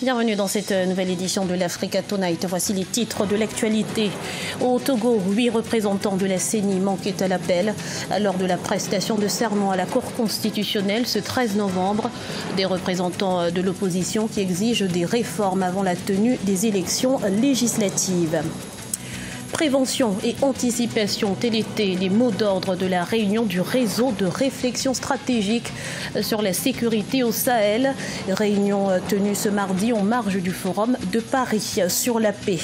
Bienvenue dans cette nouvelle édition de l'Africa Tonight. Voici les titres de l'actualité. Au Togo, 8 représentants de la CENI manquaient à l'appel lors de la prestation de serment à la Cour constitutionnelle ce 13 novembre. Des représentants de l'opposition qui exigent des réformes avant la tenue des élections législatives. Prévention et anticipation, tel était les mots d'ordre de la réunion du réseau de réflexion stratégique sur la sécurité au Sahel. Réunion tenue ce mardi en marge du Forum de Paris sur la paix.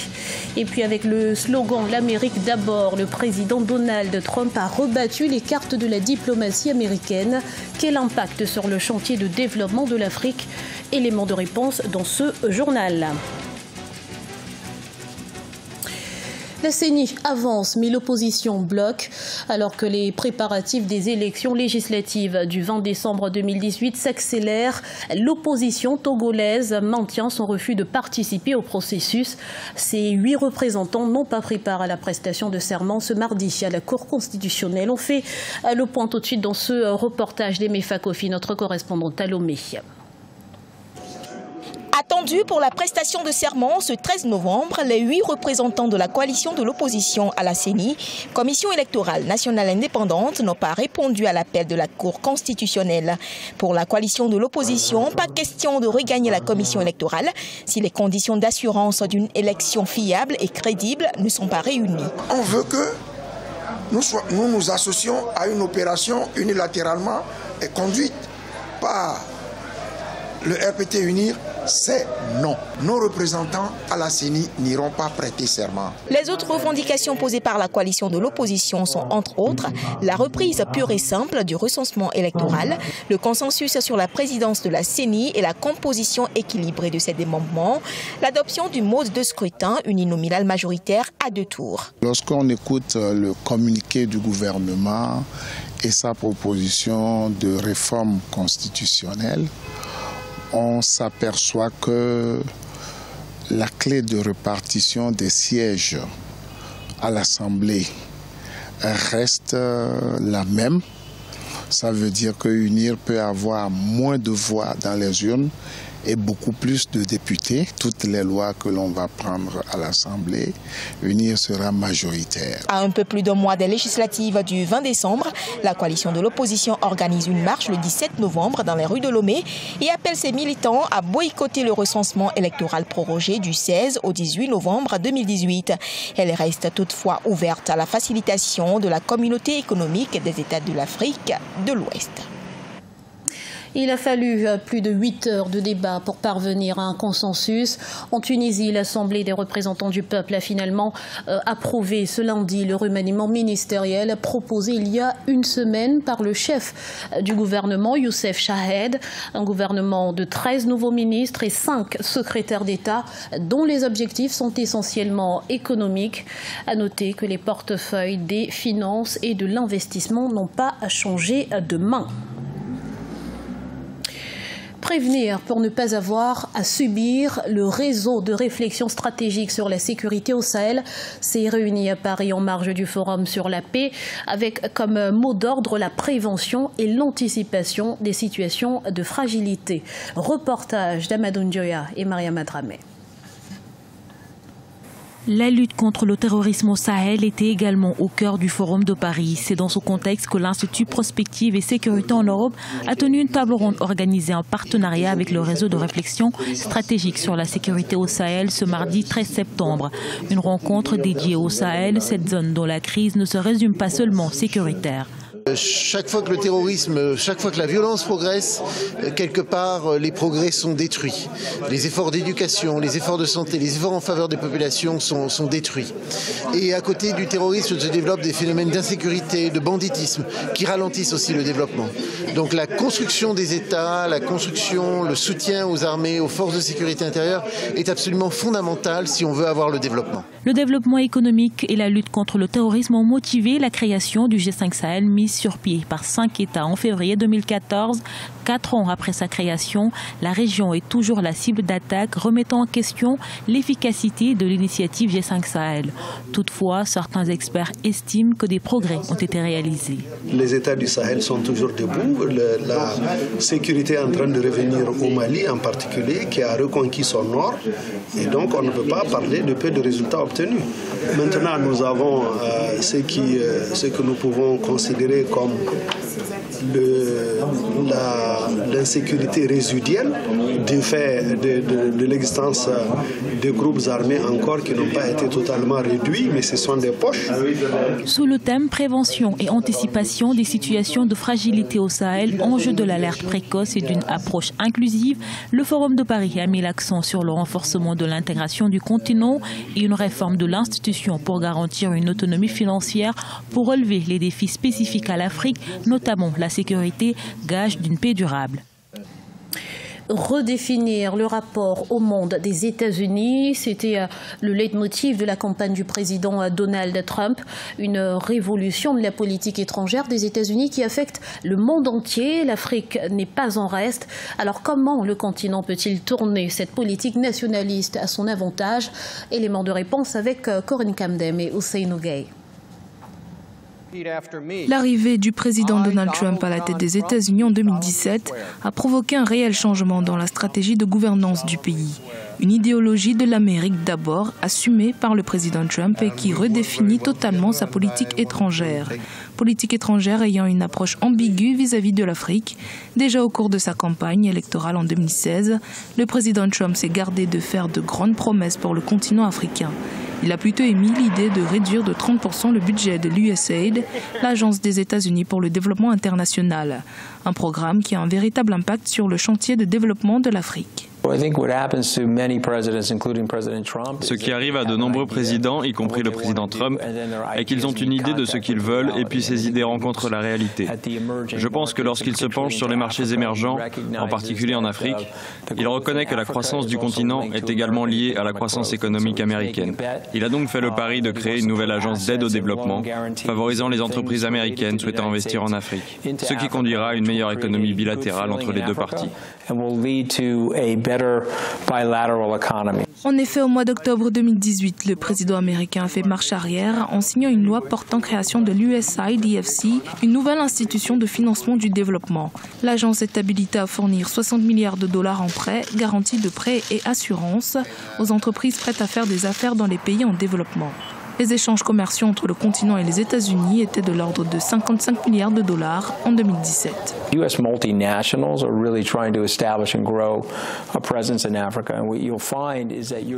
Et puis avec le slogan « L'Amérique d'abord », le président Donald Trump a rebattu les cartes de la diplomatie américaine. Quel impact sur le chantier de développement de l'Afrique? Élément de réponse dans ce journal. La CENI avance, mais l'opposition bloque. Alors que les préparatifs des élections législatives du 20 décembre 2018 s'accélèrent, l'opposition togolaise maintient son refus de participer au processus. Ces 8 représentants n'ont pas pris part à la prestation de serment ce mardi à la Cour constitutionnelle. On fait le point tout de suite dans ce reportage d'Aimé Fakofi, notre correspondante à Lomé. Attendu pour la prestation de serment ce 13 novembre, les 8 représentants de la coalition de l'opposition à la CENI, Commission électorale nationale indépendante, n'ont pas répondu à l'appel de la Cour constitutionnelle. Pour la coalition de l'opposition, pas question de regagner la commission électorale si les conditions d'assurance d'une élection fiable et crédible ne sont pas réunies. On veut que nous nous associons à une opération unilatéralement conduite par le RPT Unir. C'est non. Nos représentants à la CENI n'iront pas prêter serment. Les autres revendications posées par la coalition de l'opposition sont entre autres la reprise pure et simple du recensement électoral, le consensus sur la présidence de la CENI et la composition équilibrée de ses démembrements, l'adoption du mode de scrutin uninominal majoritaire à 2 tours. Lorsqu'on écoute le communiqué du gouvernement et sa proposition de réforme constitutionnelle, on s'aperçoit que la clé de répartition des sièges à l'Assemblée reste la même. Ça veut dire que UNIR peut avoir moins de voix dans les urnes et beaucoup plus de députés. Toutes les lois que l'on va prendre à l'Assemblée, UNIR sera majoritaire. À un peu plus d'un mois des législatives du 20 décembre, la coalition de l'opposition organise une marche le 17 novembre dans les rues de Lomé et appelle ses militants à boycotter le recensement électoral prorogé du 16 au 18 novembre 2018. Elle reste toutefois ouverte à la facilitation de la communauté économique des États de l'Afrique de l'Ouest. Il a fallu plus de 8 heures de débat pour parvenir à un consensus. En Tunisie, l'Assemblée des représentants du peuple a finalement approuvé ce lundi le remaniement ministériel proposé il y a une semaine par le chef du gouvernement, Youssef Chahed. Un gouvernement de 13 nouveaux ministres et 5 secrétaires d'État dont les objectifs sont essentiellement économiques. À noter que les portefeuilles des finances et de l'investissement n'ont pas changé de main. Prévenir pour ne pas avoir à subir. Le réseau de réflexion stratégique sur la sécurité au Sahel s'est réuni à Paris en marge du Forum sur la paix avec comme mot d'ordre la prévention et l'anticipation des situations de fragilité. Reportage d'Amadou Ndioya et Maria Madramé. La lutte contre le terrorisme au Sahel était également au cœur du Forum de Paris. C'est dans ce contexte que l'Institut Prospective et Sécurité en Europe a tenu une table ronde organisée en partenariat avec le réseau de réflexion stratégique sur la sécurité au Sahel ce mardi 13 septembre. Une rencontre dédiée au Sahel, cette zone dont la crise ne se résume pas seulement sécuritaire. Chaque fois que le terrorisme, chaque fois que la violence progresse, quelque part, les progrès sont détruits. Les efforts d'éducation, les efforts de santé, les efforts en faveur des populations sont détruits. Et à côté du terrorisme se développent des phénomènes d'insécurité, de banditisme, qui ralentissent aussi le développement. Donc la construction des États, la construction, le soutien aux armées, aux forces de sécurité intérieure est absolument fondamental si on veut avoir le développement. Le développement économique et la lutte contre le terrorisme ont motivé la création du G5 Sahel mise sur pied par 5 États en février 2014, 4 ans après sa création, la région est toujours la cible d'attaques, remettant en question l'efficacité de l'initiative G5 Sahel. Toutefois, certains experts estiment que des progrès ont été réalisés. Les États du Sahel sont toujours debout. La sécurité est en train de revenir au Mali en particulier, qui a reconquis son nord. Et donc, on ne peut pas parler de peu de résultats obtenus. Maintenant, nous avons ce que nous pouvons considérer comme l'insécurité résiduelle du fait de l'existence de groupes armés encore qui n'ont pas été totalement réduits, mais ce sont des poches. Sous le thème prévention et anticipation des situations de fragilité au Sahel, enjeu de l'alerte précoce et d'une approche inclusive, le Forum de Paris a mis l'accent sur le renforcement de l'intégration du continent et une réforme de l'institution pour garantir une autonomie financière pour relever les défis spécifiques à l'Afrique, notamment la sécurité, gage d'une paix durable. Redéfinir le rapport au monde des États-Unis, c'était le leitmotiv de la campagne du président Donald Trump. Une révolution de la politique étrangère des États-Unis qui affecte le monde entier. L'Afrique n'est pas en reste. Alors comment le continent peut-il tourner cette politique nationaliste à son avantage? Élément de réponse avec Corinne Kamdem et Hussein Ougay. L'arrivée du président Donald Trump à la tête des États-Unis en 2017 a provoqué un réel changement dans la stratégie de gouvernance du pays. Une idéologie de l'Amérique d'abord assumée par le président Trump et qui redéfinit totalement sa politique étrangère. Politique étrangère ayant une approche ambiguë vis-à-vis de l'Afrique. Déjà au cours de sa campagne électorale en 2016, le président Trump s'est gardé de faire de grandes promesses pour le continent africain. Il a plutôt émis l'idée de réduire de 30% le budget de l'USAID, l'Agence des États-Unis pour le développement international. Un programme qui a un véritable impact sur le chantier de développement de l'Afrique. Ce qui arrive à de nombreux présidents, y compris le président Trump, est qu'ils ont une idée de ce qu'ils veulent et puis ces idées rencontrent la réalité. Je pense que lorsqu'il se penche sur les marchés émergents, en particulier en Afrique, il reconnaît que la croissance du continent est également liée à la croissance économique américaine. Il a donc fait le pari de créer une nouvelle agence d'aide au développement, favorisant les entreprises américaines souhaitant investir en Afrique, ce qui conduira à une meilleure économie bilatérale entre les deux parties. En effet, au mois d'octobre 2018, le président américain a fait marche arrière en signant une loi portant création de l'USAID-EFC, une nouvelle institution de financement du développement. L'agence est habilitée à fournir 60 milliards de dollars en prêts, garanties de prêts et assurances aux entreprises prêtes à faire des affaires dans les pays en développement. Les échanges commerciaux entre le continent et les États-Unis étaient de l'ordre de 55 milliards de dollars en 2017.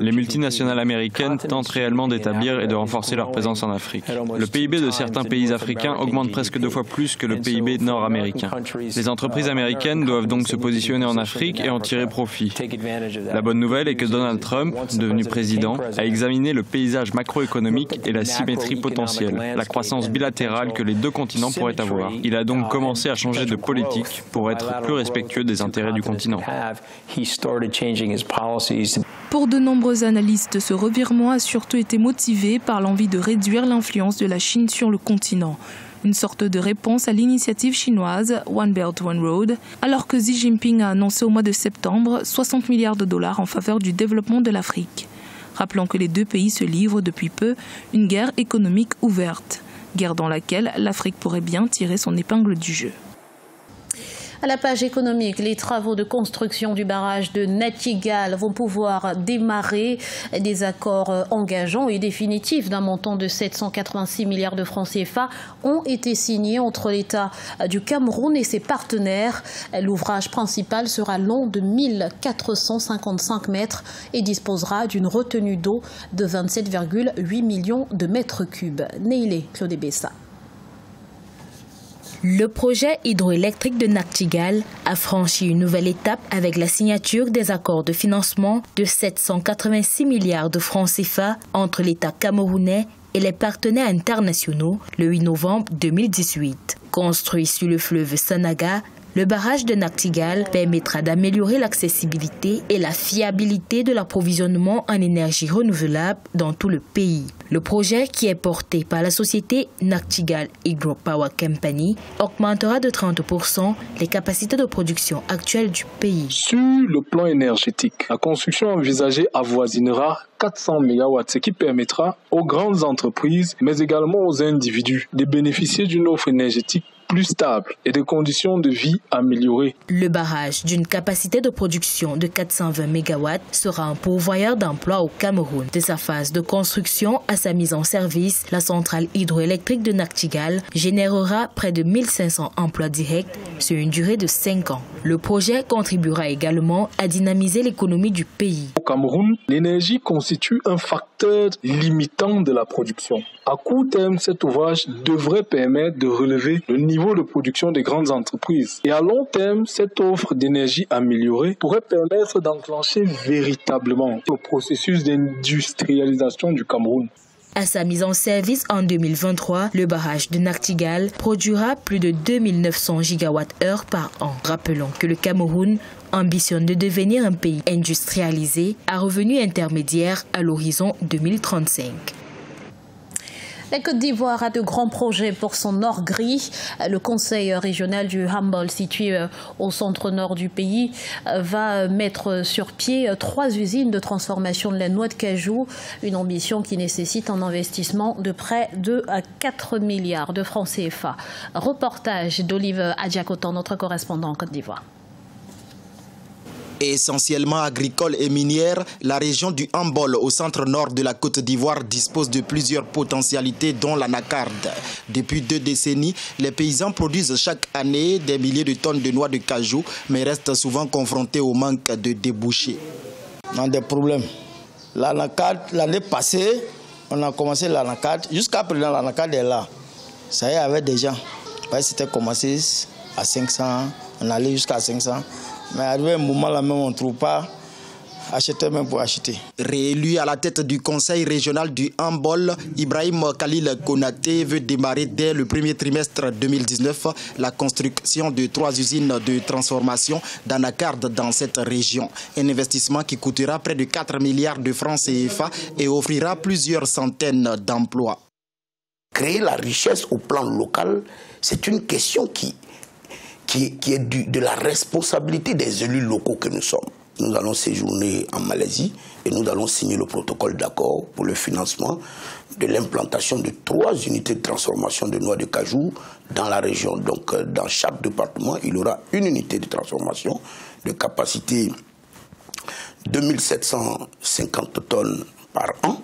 Les multinationales américaines tentent réellement d'établir et de renforcer leur présence en Afrique. Le PIB de certains pays africains augmente presque 2 fois plus que le PIB nord-américain. Les entreprises américaines doivent donc se positionner en Afrique et en tirer profit. La bonne nouvelle est que Donald Trump, devenu président, a examiné le paysage macroéconomique et la symétrie potentielle, la croissance bilatérale que les deux continents pourraient avoir. Il a donc commencé à changer de politique pour être plus respectueux des intérêts du continent. Pour de nombreux analystes, ce revirement a surtout été motivé par l'envie de réduire l'influence de la Chine sur le continent. Une sorte de réponse à l'initiative chinoise One Belt One Road, alors que Xi Jinping a annoncé au mois de septembre 60 milliards de dollars en faveur du développement de l'Afrique. Rappelons que les deux pays se livrent depuis peu une guerre économique ouverte, guerre dans laquelle l'Afrique pourrait bien tirer son épingle du jeu. À la page économique, les travaux de construction du barrage de Nachtigal vont pouvoir démarrer. Des accords engageants et définitifs d'un montant de 786 milliards de francs CFA ont été signés entre l'État du Cameroun et ses partenaires. L'ouvrage principal sera long de 1455 mètres et disposera d'une retenue d'eau de 27,8 millions de mètres cubes. Neilé Claude Bessa. Le projet hydroélectrique de Nachtigal a franchi une nouvelle étape avec la signature des accords de financement de 786 milliards de francs CFA entre l'État camerounais et les partenaires internationaux le 8 novembre 2018. Construit sur le fleuve Sanaga, Le barrage de Nachtigal permettra d'améliorer l'accessibilité et la fiabilité de l'approvisionnement en énergie renouvelable dans tout le pays. Le projet, qui est porté par la société Nachtigal Hydropower Company, augmentera de 30% les capacités de production actuelles du pays. Sur le plan énergétique, la construction envisagée avoisinera 400 MW, ce qui permettra aux grandes entreprises, mais également aux individus, de bénéficier d'une offre énergétique plus stable et de conditions de vie améliorées. Le barrage, d'une capacité de production de 420 MW, sera un pourvoyeur d'emplois au Cameroun. De sa phase de construction à sa mise en service, la centrale hydroélectrique de Nachtigal générera près de 1500 emplois directs sur une durée de 5 ans. Le projet contribuera également à dynamiser l'économie du pays. Au Cameroun, l'énergie constitue un facteur limitant de la production. À court terme, cet ouvrage devrait permettre de relever le niveau de production des grandes entreprises. Et à long terme, cette offre d'énergie améliorée pourrait permettre d'enclencher véritablement le processus d'industrialisation du Cameroun. À sa mise en service en 2023, le barrage de Nachtigal produira plus de 2900 gigawattheures par an. Rappelons que le Cameroun ambitionne de devenir un pays industrialisé à revenu intermédiaire à l'horizon 2035. La Côte d'Ivoire a de grands projets pour son nord gris. Le conseil régional du Humboldt, situé au centre-nord du pays, va mettre sur pied 3 usines de transformation de la noix de cajou. Une ambition qui nécessite un investissement de près de 4 milliards de francs CFA. Reportage d'Olive Adjakotan, notre correspondant en Côte d'Ivoire. Essentiellement agricole et minière, la région du Humboldt au centre-nord de la Côte d'Ivoire dispose de plusieurs potentialités dont l'anacarde. Depuis 2 décennies, les paysans produisent chaque année des milliers de tonnes de noix de cajou, mais restent souvent confrontés au manque de débouchés. On a des problèmes. L'anacarde, l'année passée, on a commencé l'anacarde. Jusqu'à présent, l'anacarde est là. Ça y est, avec des gens. C'était commencé à 500, on allait jusqu'à 500. Mais arrivé un moment là même, on ne trouve pas acheter même pour acheter. Réélu à la tête du conseil régional du Humboldt, Ibrahim Khalil Konaté veut démarrer dès le premier trimestre 2019 la construction de 3 usines de transformation d'anacarde dans cette région. Un investissement qui coûtera près de 4 milliards de francs CFA et offrira plusieurs centaines d'emplois. Créer la richesse au plan local, c'est une question qui est de la responsabilité des élus locaux que nous sommes. Nous allons séjourner en Malaisie et nous allons signer le protocole d'accord pour le financement de l'implantation de 3 unités de transformation de noix de cajou dans la région. Donc dans chaque département, il y aura une unité de transformation de capacité 2750 tonnes par an,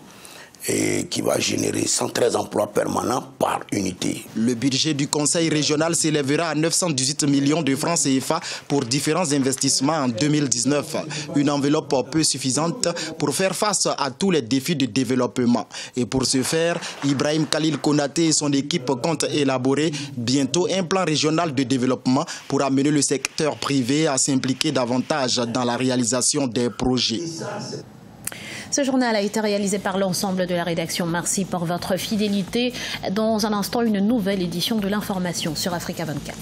et qui va générer 113 emplois permanents par unité. Le budget du conseil régional s'élèvera à 918 millions de francs CFA pour différents investissements en 2019. Une enveloppe peu suffisante pour faire face à tous les défis de développement. Et pour ce faire, Ibrahim Khalil Konaté et son équipe comptent élaborer bientôt un plan régional de développement pour amener le secteur privé à s'impliquer davantage dans la réalisation des projets. Ce journal a été réalisé par l'ensemble de la rédaction. Merci pour votre fidélité. Dans un instant, une nouvelle édition de l'information sur Africa 24.